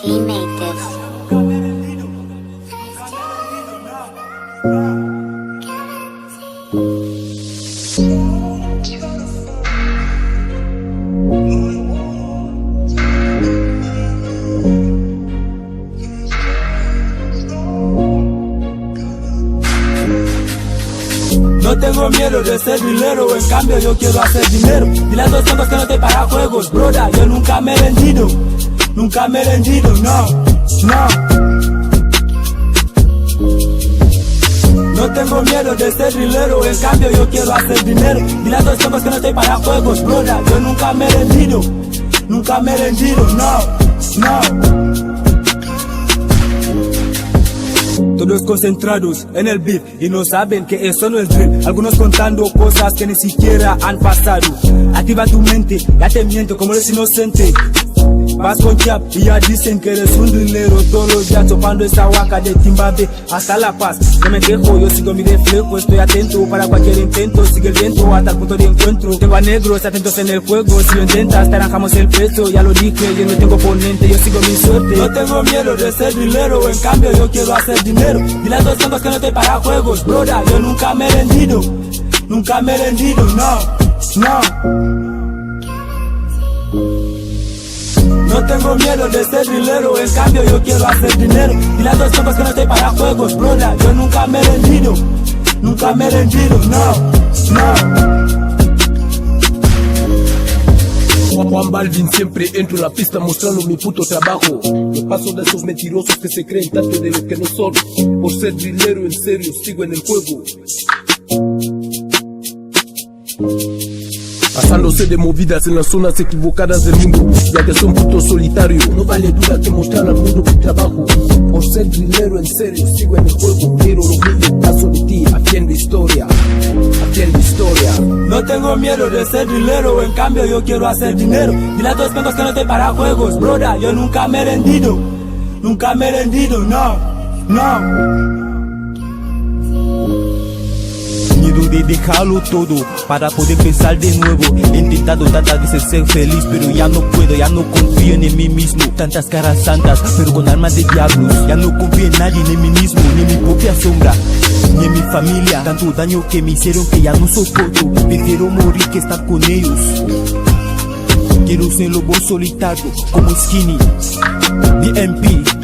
He made this. No tengo miedo de ser dinero, en cambio yo quiero hacer dinero. Dile a dos tontos que no estoy para juegos, broda, yo nunca me he rendido. Nunca me he rendido, no, no. No tengo miedo de ser dinero, en cambio yo quiero hacer dinero. Dile a dos tontos que no estoy para juegos, broda, yo nunca me he rendido. Nunca me he rendido, no, no. Todos concentrados en el beat y no saben que eso no es drill. Algunos contando cosas que ni siquiera han pasado. Activa tu mente, ya te miento como eres inocente. Vas con chap y ya dicen que eres un dinero. Todos los días chopando esa huaca de Timbabe hasta La Paz. No me quejo, yo sigo mi reflejo. Estoy atento para cualquier intento. Sigue el viento hasta el punto de encuentro. Tengo a negros atentos en el juego. Si lo intentas te arrancamos el peso. Ya lo dije, yo no tengo oponente, yo sigo mi suerte. No tengo miedo de ser dinero, en cambio yo quiero hacer dinero. Dile a dos tontos que no estoy para juegos, broda, yo nunca me he rendido. Nunca me he rendido, no, no. No tengo miedo de ser dinero, en cambio yo quiero hacer dinero. Dile a dos tontos que no estoy para juegos, broda, yo nunca me he rendido. Nunca me he rendido, no, no. Juan Balvin siempre entro en la pista mostrando mi puto trabajo. Me paso de esos mentirosos que se creen tanto de lo que no son. Por ser drillero en serio sigo en el juego. Pasándose de movidas en las zonas equivocadas del mundo, ya que son puto solitario. No vale duda que mostrar al mundo mi trabajo. Por ser drillero en serio sigo en el juego. Quiero lo mismo, paso de ti, haciendo historia. Haciendo historia. No tengo miedo de ser dinero, en cambio yo quiero hacer dinero. Dile a dos tontos que no estoy para juegos, broda, yo nunca me he rendido. Nunca me he rendido, no, no. Miedo de dejarlo todo para poder empezar de nuevo. He intentado tantas veces ser feliz, pero ya no puedo, ya no confío en mí mismo. Tantas caras santas, pero con almas de diablos. Ya no confío en nadie, ni en mí mismo, ni en mi propia sombra, ni en mi familia. Tanto daño que me hicieron que ya no soporto. Prefiero morir que estar con ellos. Quiero ser lobo solitario como Skinny, DMP.